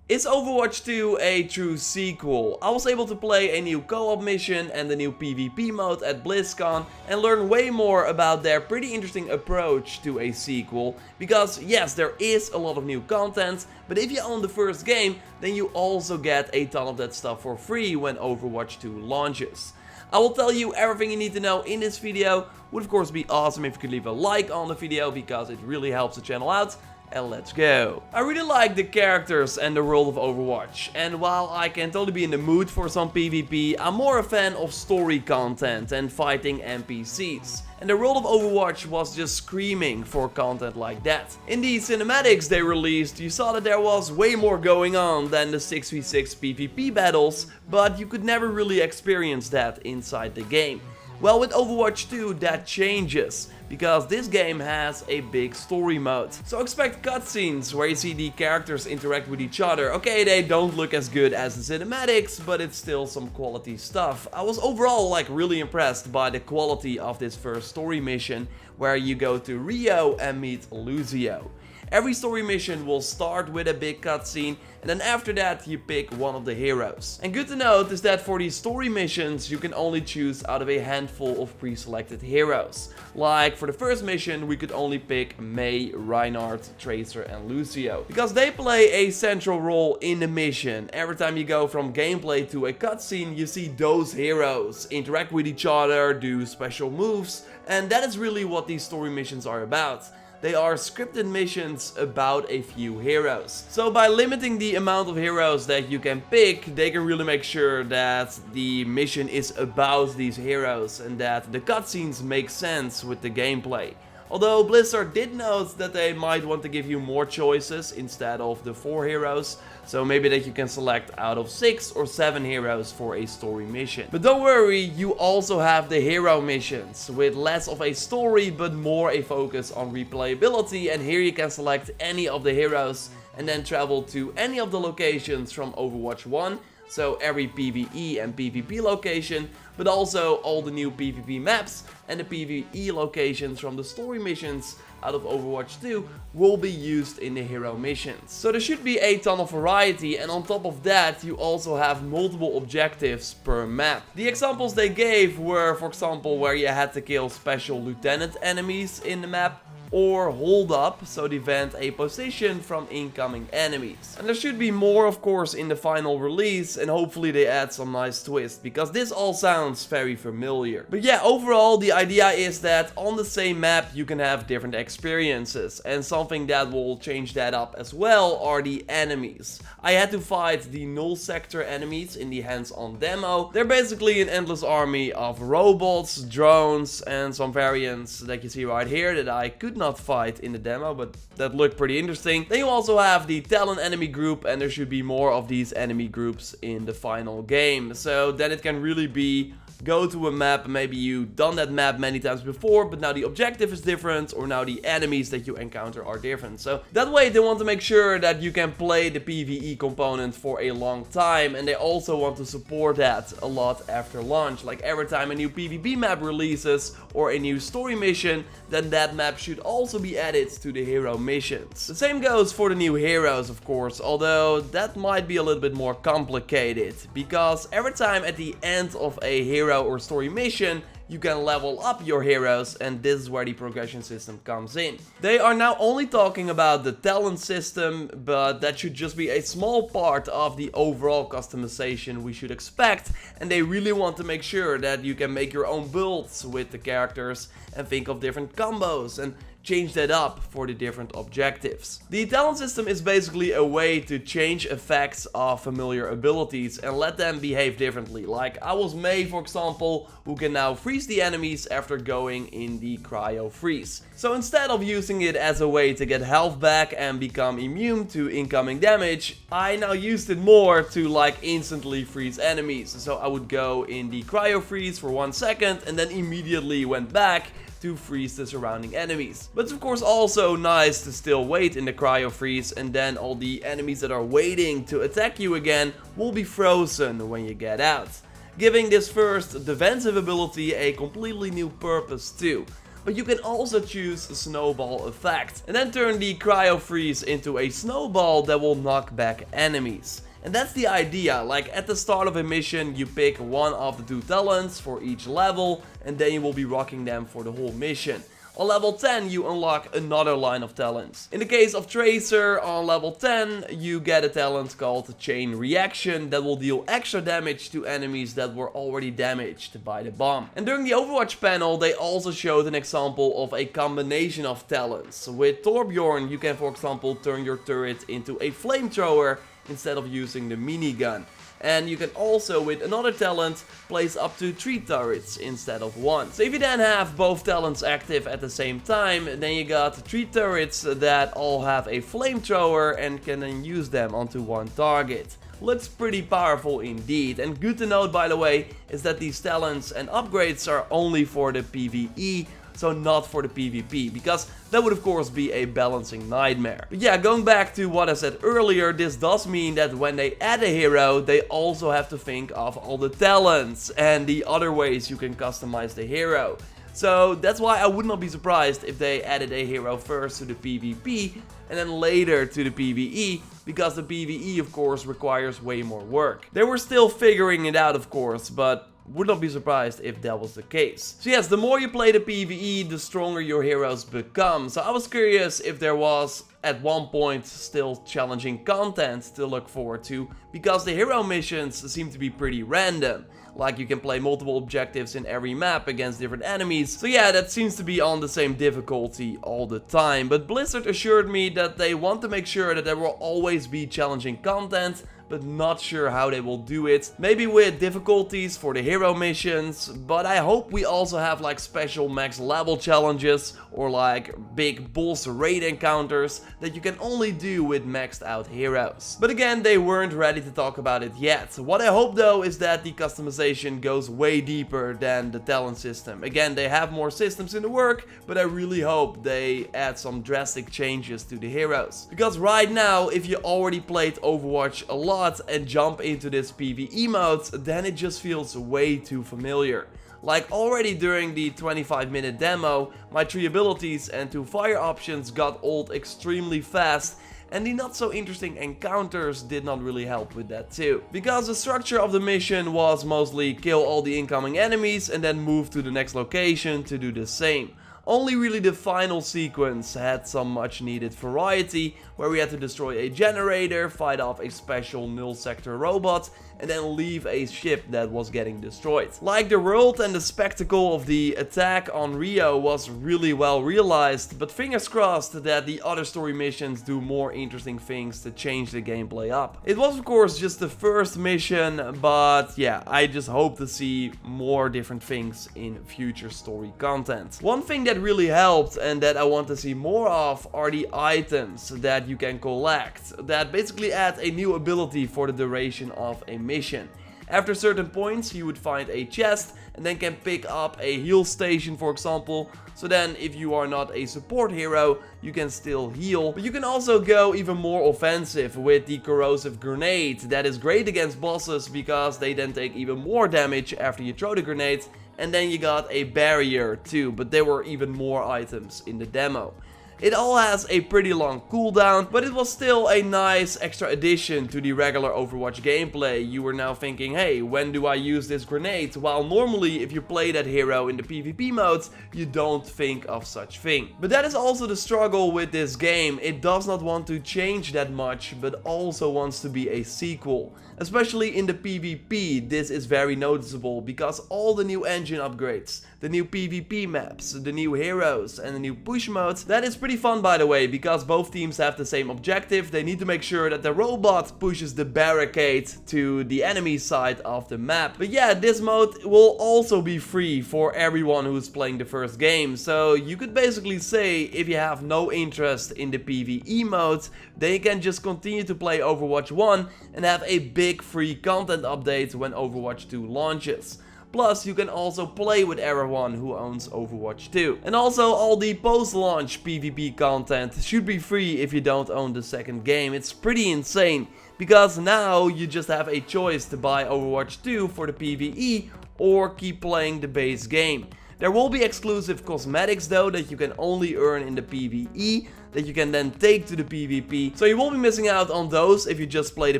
Is Overwatch 2 a true sequel? I was able to play a new co-op mission and the new PvP mode at BlizzCon and learn way more about their pretty interesting approach to a sequel, because yes, there is a lot of new content, but if you own the first game, then you also get a ton of that stuff for free when Overwatch 2 launches. I will tell you everything you need to know in this video. Would of course be awesome if you could leave a like on the video, because it really helps the channel out. And let's go. I really like the characters and the world of Overwatch, and while I can totally be in the mood for some PvP, I'm more a fan of story content and fighting NPCs. And the world of Overwatch was just screaming for content like that. In the cinematics they released, you saw that there was way more going on than the 6v6 PvP battles, but you could never really experience that inside the game. Well, with Overwatch 2 that changes, because this game has a big story mode. So expect cutscenes where you see the characters interact with each other. Okay, they don't look as good as the cinematics, but it's still some quality stuff. I was overall really impressed by the quality of this first story mission, where you go to Rio and meet Lucio. Every story mission will start with a big cutscene, and then after that you pick one of the heroes. And good to note is that for these story missions you can only choose out of a handful of pre-selected heroes. Like for the first mission we could only pick Mei, Reinhardt, Tracer and Lucio, because they play a central role in the mission. Every time you go from gameplay to a cutscene, you see those heroes interact with each other, do special moves, and that is really what these story missions are about. They are scripted missions about a few heroes. So by limiting the amount of heroes that you can pick, they can really make sure that the mission is about these heroes and that the cutscenes make sense with the gameplay. Although Blizzard did note that they might want to give you more choices instead of the 4 heroes, so maybe that you can select out of 6 or 7 heroes for a story mission. But don't worry, you also have the hero missions, with less of a story but more a focus on replayability, and here you can select any of the heroes and then travel to any of the locations from Overwatch 1. So every PvE and PvP location, but also all the new PvP maps and the PvE locations from the story missions out of Overwatch 2 will be used in the hero missions. So there should be a ton of variety, and on top of that you also have multiple objectives per map. The examples they gave were, for example, where you had to kill special lieutenant enemies in the map, or hold up, so defend a position from incoming enemies. And there should be more, of course, in the final release, and hopefully they add some nice twist, because this all sounds very familiar. But yeah, overall the idea is that on the same map you can have different experiences, and something that will change that up as well are the enemies. I had to fight the null sector enemies in the hands-on demo. They're basically an endless army of robots, drones, and some variants that you see right here that I could not fight in the demo, but that looked pretty interesting. Then you also have the Talon enemy group, and there should be more of these enemy groups in the final game. So then it can really be go to a map, maybe you've done that map many times before, but now the objective is different, or now the enemies that you encounter are different. So that way they want to make sure that you can play the PvE component for a long time, and they also want to support that a lot after launch. Like every time a new PvP map releases or a new story mission, then that map should also be added to the hero missions. The same goes for the new heroes, of course, although that might be a little bit more complicated, because every time at the end of a hero or story mission you can level up your heroes, and this is where the progression system comes in. They are now only talking about the talent system, but that should just be a small part of the overall customization we should expect, and they really want to make sure that you can make your own builds with the characters and think of different combos and change that up for the different objectives. The talent system is basically a way to change effects of familiar abilities and let them behave differently. Like I was Mei, for example, who can now freeze the enemies after going in the cryo freeze. So instead of using it as a way to get health back and become immune to incoming damage, I now used it more to instantly freeze enemies. So I would go in the cryo freeze for 1 second and then immediately went back to freeze the surrounding enemies. But it's of course also nice to still wait in the cryo freeze, and then all the enemies that are waiting to attack you again will be frozen when you get out, giving this first defensive ability a completely new purpose too. but you can also choose a snowball effect, and then turn the cryo freeze into a snowball that will knock back enemies. And that's the idea, like at the start of a mission you pick one of the 2 talents for each level, and then you will be rocking them for the whole mission. On level 10 you unlock another line of talents. In the case of Tracer, on level 10 you get a talent called Chain Reaction that will deal extra damage to enemies that were already damaged by the bomb. And during the Overwatch panel they also showed an example of a combination of talents. With Torbjorn you can, for example, turn your turret into a flamethrower instead of using the minigun. And you can also, with another talent, place up to 3 turrets instead of 1. So if you then have both talents active at the same time, then you got 3 turrets that all have a flamethrower and can then use them onto one target. Looks pretty powerful indeed, and good to note, by the way, is that these talents and upgrades are only for the PvE, so not for the PvP, because that would of course be a balancing nightmare. But yeah, going back to what I said earlier, this does mean that when they add a hero, they also have to think of all the talents and the other ways you can customize the hero. So that's why I would not be surprised if they added a hero first to the PvP and then later to the PvE, because the PvE of course requires way more work. They were still figuring it out of course, but would not be surprised if that was the case. So yes, the more you play the PvE, the stronger your heroes become. So I was curious if there was at one point still challenging content to look forward to, because the hero missions seem to be pretty random. Like you can play multiple objectives in every map against different enemies. So yeah, that seems to be on the same difficulty all the time. But Blizzard assured me that they want to make sure that there will always be challenging content, but not sure how they will do it. Maybe with difficulties for the hero missions, but I hope we also have like special max level challenges or like big boss raid encounters that you can only do with maxed out heroes. But again, they weren't ready to talk about it yet. What I hope though is that the customization goes way deeper than the talent system. Again, they have more systems in the work, but I really hope they add some drastic changes to the heroes. Because right now, if you already played Overwatch a lot and jump into this PvE mode, then it just feels way too familiar. Like already during the 25-minute demo, my 3 abilities and 2 fire options got old extremely fast, and the not so interesting encounters did not really help with that too. Because the structure of the mission was mostly kill all the incoming enemies and then move to the next location to do the same. Only really the final sequence had some much needed variety, where we had to destroy a generator, fight off a special null sector robot, and then leave a ship that was getting destroyed. Like the world and the spectacle of the attack on Rio was really well realized, but fingers crossed that the other story missions do more interesting things to change the gameplay up. It was of course just the first mission, but yeah, I just hope to see more different things in future story content. One thing that really helped and that I want to see more of are the items that you can collect, that basically add a new ability for the duration of a mission. After certain points you would find a chest and then can pick up a heal station, for example. So then if you are not a support hero, you can still heal. But you can also go even more offensive with the corrosive grenade. That is great against bosses because they then take even more damage after you throw the grenade. And then you got a barrier too, but there were even more items in the demo. It all has a pretty long cooldown, but it was still a nice extra addition to the regular Overwatch gameplay. You were now thinking, hey, when do I use this grenade? While normally if you play that hero in the PvP mode, you don't think of such thing. But that is also the struggle with this game. It does not want to change that much, but also wants to be a sequel. Especially in the PvP, this is very noticeable because all the new engine upgrades, the new PvP maps, the new heroes and the new push modes, that is pretty fun by the way, because both teams have the same objective. They need to make sure that the robot pushes the barricade to the enemy side of the map. But yeah, this mode will also be free for everyone who's playing the first game. So you could basically say if you have no interest in the PvE mode, then you can just continue to play Overwatch 1 and have a big free content update when Overwatch 2 launches. Plus, you can also play with everyone who owns Overwatch 2. And also, all the post-launch PvP content should be free if you don't own the second game. It's pretty insane, because now you just have a choice to buy Overwatch 2 for the PvE or keep playing the base game. There will be exclusive cosmetics though that you can only earn in the PvE, that you can then take to the PvP. So you will be missing out on those if you just play the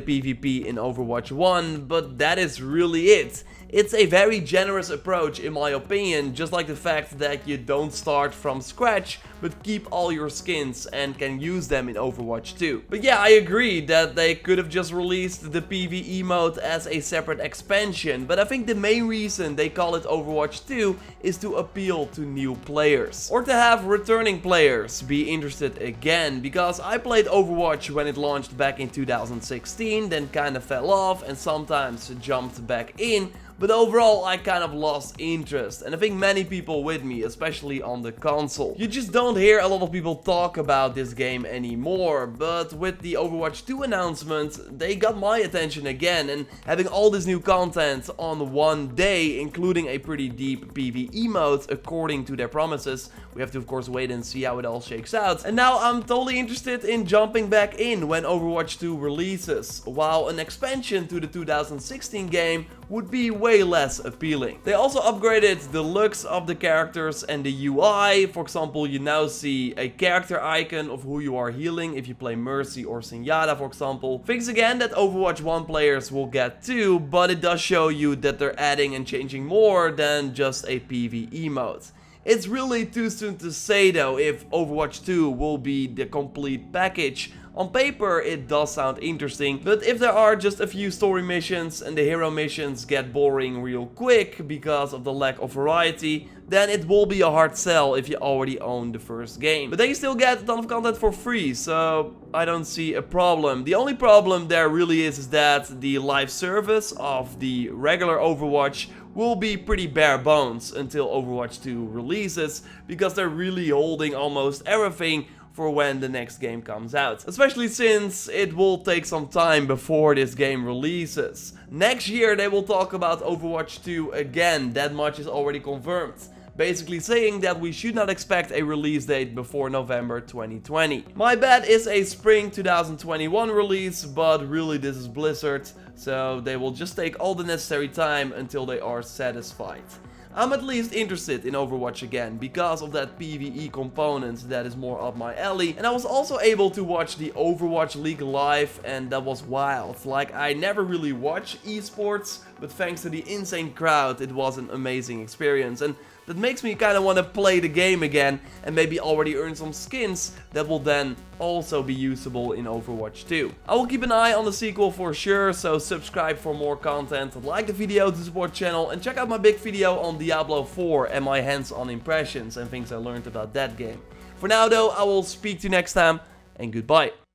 PvP in Overwatch 1, but that is really it. It's a very generous approach in my opinion, just like the fact that you don't start from scratch, but keep all your skins and can use them in Overwatch 2. But yeah, I agree that they could have just released the PvE mode as a separate expansion, but I think the main reason they call it Overwatch 2 is to appeal to new players. Or to have returning players be interested again, because I played Overwatch when it launched back in 2016, then kind of fell off and sometimes jumped back in. But overall, I kind of lost interest, and I think many people with me, especially on the console. You just don't hear a lot of people talk about this game anymore, but with the Overwatch 2 announcement, they got my attention again, and having all this new content on one day, including a pretty deep PvE mode, according to their promises, we have to of course wait and see how it all shakes out. And now I'm totally interested in jumping back in when Overwatch 2 releases, while an expansion to the 2016 game would be way less appealing. They also upgraded the looks of the characters and the UI. For example, you now see a character icon of who you are healing if you play Mercy or Zenyatta, for example. Things again that Overwatch 1 players will get too, but it does show you that they're adding and changing more than just a PvE mode. It's really too soon to say though if Overwatch 2 will be the complete package. On paper it does sound interesting, but if there are just a few story missions and the hero missions get boring real quick because of the lack of variety, then it will be a hard sell if you already own the first game. But then you still get a ton of content for free, so I don't see a problem. The only problem there really is that the live service of the regular Overwatch will be pretty bare bones until Overwatch 2 releases, because they're really holding almost everything for when the next game comes out. Especially since it will take some time before this game releases. Next year they will talk about Overwatch 2 again, that much is already confirmed. Basically saying that we should not expect a release date before November 2020. My bet is a spring 2021 release, but really this is Blizzard, so they will just take all the necessary time until they are satisfied. I'm at least interested in Overwatch again because of that PvE component that is more up my alley, and I was also able to watch the Overwatch League live, and that was wild. Like, I never really watch esports, but thanks to the insane crowd it was an amazing experience, and that makes me kind of want to play the game again and maybe already earn some skins that will then also be usable in Overwatch 2. I will keep an eye on the sequel for sure, so subscribe for more content, like the video to support the channel, and check out my big video on Diablo 4 and my hands-on impressions and things I learned about that game. For now though, I will speak to you next time, and goodbye.